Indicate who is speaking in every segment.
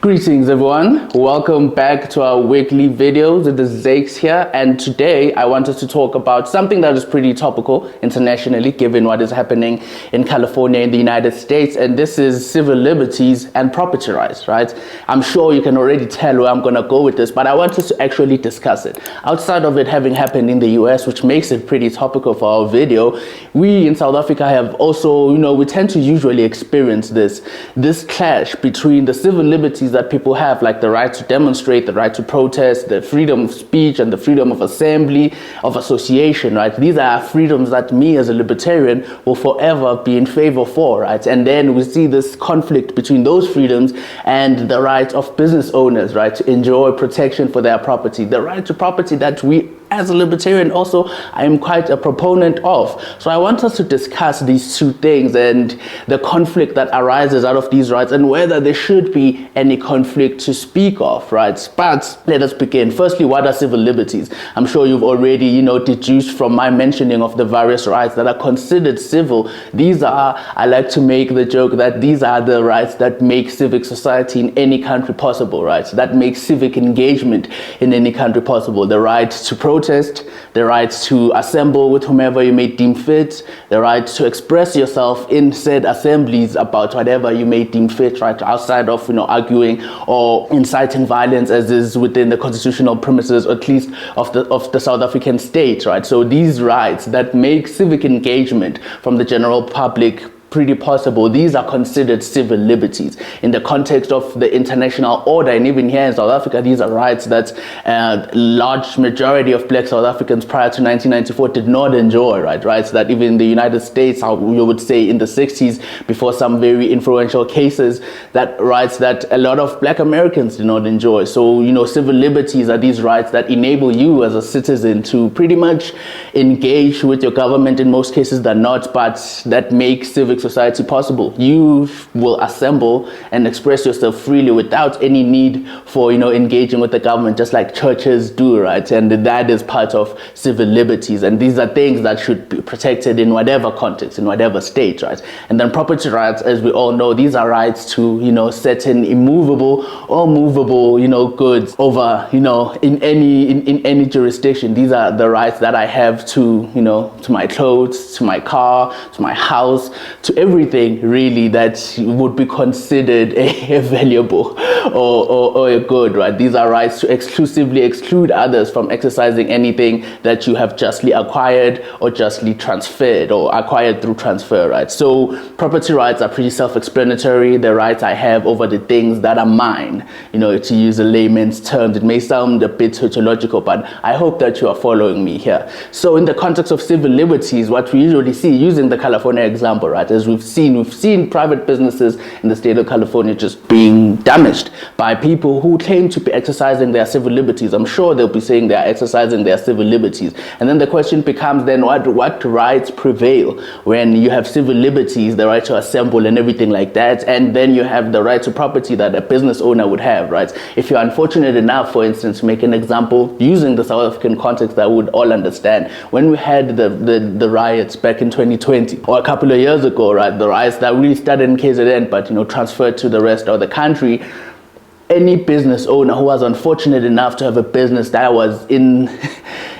Speaker 1: Greetings everyone, welcome back to our weekly videos. It is Zakes here, and today I wanted to talk about something that is pretty topical internationally given what is happening in California in the United States, and this is civil liberties and property rights, right? I'm sure you can already tell where I'm going to go with this, but I wanted to actually discuss it. Outside of it having happened in the US, which makes it pretty topical for our video, we in South Africa have also, we tend to usually experience this clash between the civil liberties that people have, like the right to demonstrate, the right to protest, the freedom of speech, and the freedom of assembly, of association, right? These are freedoms that me as a libertarian will forever be in favor for, right? And then we see this conflict between those freedoms and the right of business owners, right, to enjoy protection for their property, the right to property that we as a libertarian also I am quite a proponent of. So I want us to discuss these two things and the conflict that arises out of these rights and whether there should be any conflict to speak of, right? But let us begin. Firstly, what are civil liberties? I'm sure you've already, deduced from my mentioning of the various rights that are considered civil. These are, I like to make the joke that these are the rights that make civic society in any country possible, right? So that makes civic engagement in any country possible. The right to protest, the right to assemble with whomever you may deem fit, the right to express yourself in said assemblies about whatever you may deem fit, right, outside of arguing or inciting violence as is within the constitutional premises, or at least of the South African state, right? So these rights that make civic engagement from the general public pretty possible, these are considered civil liberties in the context of the international order. And even here in South Africa, these are rights that large majority of black South Africans prior to 1994 did not enjoy, right? Rights that even in the United States, how you would say in the 60s, before some very influential cases, that rights that a lot of black Americans did not enjoy. So, civil liberties are these rights that enable you as a citizen to pretty much engage with your government. In most cases they're not, but that make civic society possible. You will assemble and express yourself freely without any need for engaging with the government, just like churches do, right? And that is part of civil liberties, and these are things that should be protected in whatever context, in whatever state, right? And then property rights, as we all know, these are rights to certain immovable or movable goods over in any jurisdiction. These are the rights that I have to to my clothes, to my car, to my house, to everything really that would be considered a valuable or a good, right? These are rights to exclusively exclude others from exercising anything that you have justly acquired or justly transferred or acquired through transfer, right? So property rights are pretty self-explanatory. The rights I have over the things that are mine, to use a layman's terms. It may sound a bit tautological, but I hope that you are following me here. So in the context of civil liberties, what we usually see, using the California example, right, as we've seen private businesses in the state of California just being damaged by people who claim to be exercising their civil liberties. I'm sure they'll be saying they are exercising their civil liberties. And then the question becomes then what rights prevail when you have civil liberties, the right to assemble and everything like that, and then you have the right to property that a business owner would have, right? If you're unfortunate enough, for instance, to make an example using the South African context that would all understand, when we had the riots back in 2020 or a couple of years ago, right, the riots that really started in KZN but transferred to the rest of the country, any business owner who was unfortunate enough to have a business that was in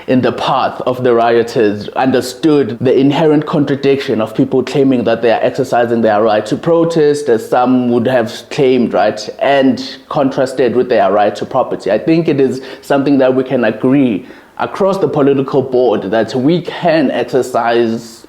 Speaker 1: the path of the rioters understood the inherent contradiction of people claiming that they are exercising their right to protest, as some would have claimed, right, and contrasted with their right to property. I think it is something that we can agree across the political board that we can exercise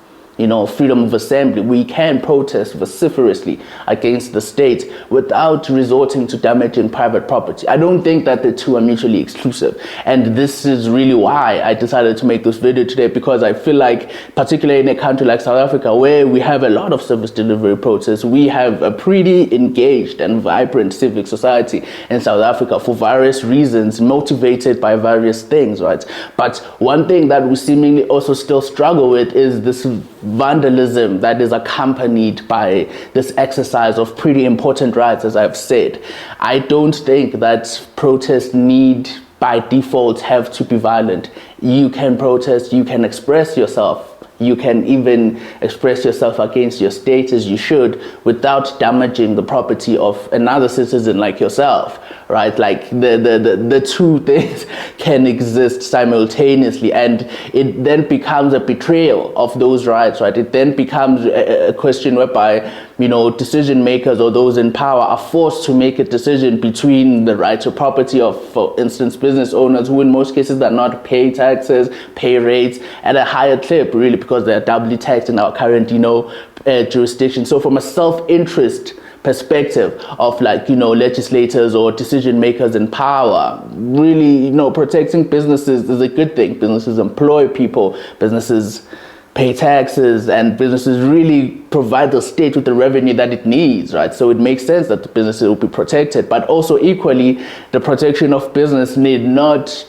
Speaker 1: freedom of assembly. We can protest vociferously against the state without resorting to damaging private property. I don't think that the two are mutually exclusive. And this is really why I decided to make this video today, because I feel like, particularly in a country like South Africa, where we have a lot of service delivery protests, we have a pretty engaged and vibrant civic society in South Africa for various reasons, motivated by various things, right? But one thing that we seemingly also still struggle with is this vandalism that is accompanied by this exercise of pretty important rights, as I've said. I don't think that protests need by default have to be violent. You can protest, you can express yourself you can even express yourself against your state as you should without damaging the property of another citizen like yourself, right? Like the two things can exist simultaneously, and it then becomes a betrayal of those rights, right? It then becomes a question whereby, you know, decision makers or those in power are forced to make a decision between the right to property of, for instance, business owners who in most cases are not pay taxes, pay rates at a higher clip, really, because they are doubly taxed in our current, you know, jurisdiction. So from a self-interest perspective of, like, you know, legislators or decision makers in power, really, you know, protecting businesses is a good thing. Businesses employ people, businesses pay taxes, and businesses really provide the state with the revenue that it needs, right? So it makes sense that the businesses will be protected, but also equally, the protection of business need not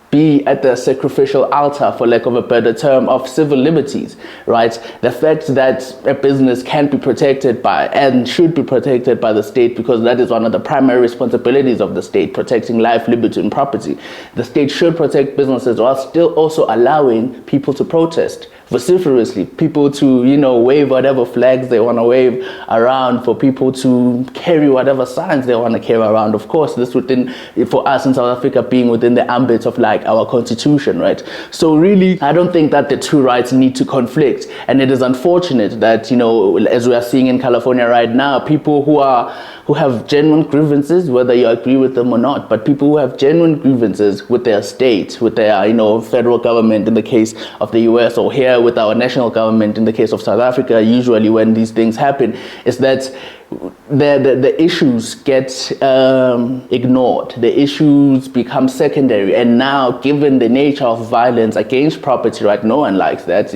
Speaker 1: be at the sacrificial altar, for lack of a better term, of civil liberties, right? The fact that a business can be protected by and should be protected by the state, because that is one of the primary responsibilities of the state, protecting life, liberty, and property. The state should protect businesses while still also allowing people to protest vociferously, people to, you know, wave whatever flags they want to wave around, for people to carry whatever signs they want to carry around. Of course, this within, for us in South Africa, being within the ambit of, like, our constitution, right? So really, I don't think that the two rights need to conflict, and it is unfortunate that, you know, as we are seeing in California right now, people who have genuine grievances, whether you agree with them or not, but people who have genuine grievances with their state, with their, you know, federal government in the case of the US, or here with our national government in the case of South Africa, usually when these things happen, is that the issues get ignored. The issues become secondary, and now, given the nature of violence against property, right, no one likes that,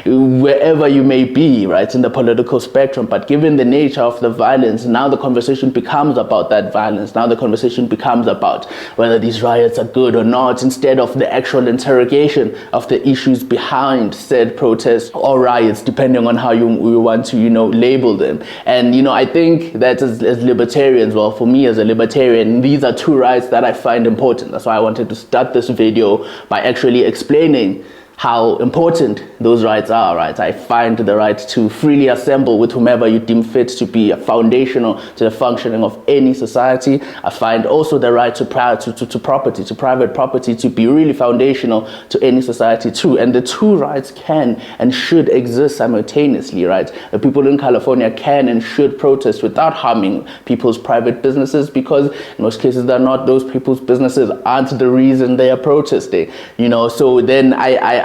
Speaker 1: wherever you may be, right, in the political spectrum, but given the nature of the violence, now the conversation becomes about that violence. Now the conversation becomes about whether these riots are good or not, instead of the actual interrogation of the issues behind said protests or riots, depending on how you want to, you know, label them. And, you know, I think that as libertarians, well, for me as a libertarian, these are two rights that I find important. That's why I wanted to start this video by actually explaining how important those rights are, right? I find the right to freely assemble with whomever you deem fit to be foundational to the functioning of any society. I find also the right to property, to private property, to be really foundational to any society too. And the two rights can and should exist simultaneously, right? The people in California can and should protest without harming people's private businesses, because in most cases they're not, those people's businesses aren't the reason they are protesting, you know. So then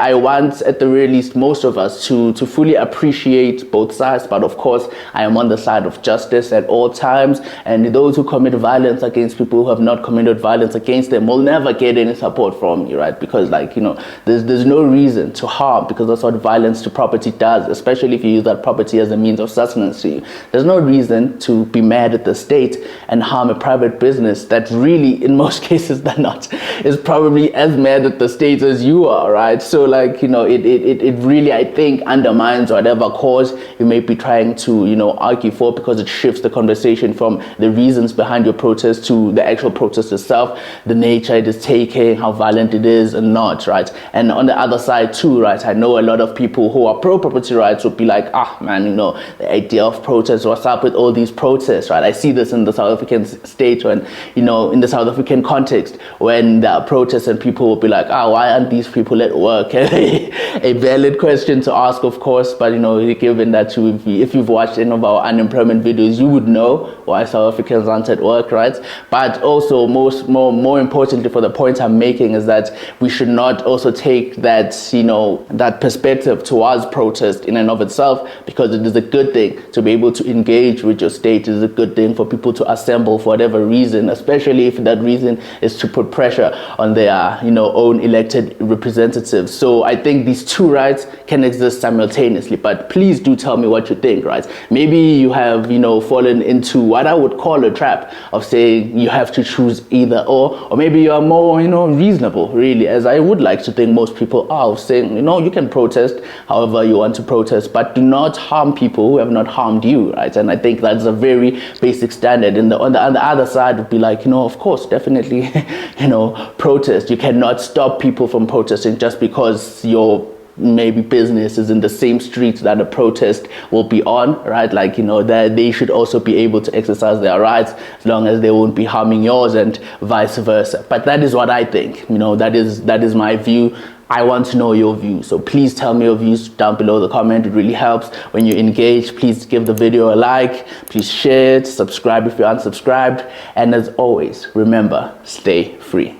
Speaker 1: I want, at the very least, most of us to fully appreciate both sides. But of course, I am on the side of justice at all times. And those who commit violence against people who have not committed violence against them will never get any support from me, right? Because, like, you know, there's no reason to harm, because that's what violence to property does, especially if you use that property as a means of sustenance to you. There's no reason to be mad at the state and harm a private business that really, in most cases, they're not, is probably as mad at the state as you are, right? So, like, you know, it really, I think, undermines whatever cause you may be trying to, you know, argue for, because it shifts the conversation from the reasons behind your protest to the actual protest itself, the nature it is taking, how violent it is and not, right? And on the other side too, right, I know a lot of people who are pro-property rights would be like, man, you know, the idea of protest, what's up with all these protests, right? I see this in the South African state, when, you know, in the South African context, when there are protests and people will be like, why aren't these people at work? A valid question to ask, of course, but, you know, given that if you've watched any of our unemployment videos, you would know why South Africans aren't at work, right? But also, more importantly, for the point I'm making, is that we should not also take that, you know, that perspective towards protest in and of itself, because it is a good thing to be able to engage with your state. It is a good thing for people to assemble for whatever reason, especially if that reason is to put pressure on their, you know, own elected representatives. So I think these two rights can exist simultaneously, but please do tell me what you think, right? Maybe you have, you know, fallen into what I would call a trap of saying you have to choose either or maybe you are more, you know, reasonable, really, as I would like to think most people are, saying, you know, you can protest however you want to protest, but do not harm people who have not harmed you, right? And I think that's a very basic standard. And on the other side would be like, you know, of course, definitely, you know, protest. You cannot stop people from protesting just because your maybe business is in the same streets that a protest will be on, right? Like, you know, that they should also be able to exercise their rights as long as they won't be harming yours, and vice versa. But that is what I think. You know, that is my view. I want to know your views, so please tell me your views down below the comment. It really helps when you engage. Please give the video a like, please share it, subscribe if you're unsubscribed, and as always, remember, stay free.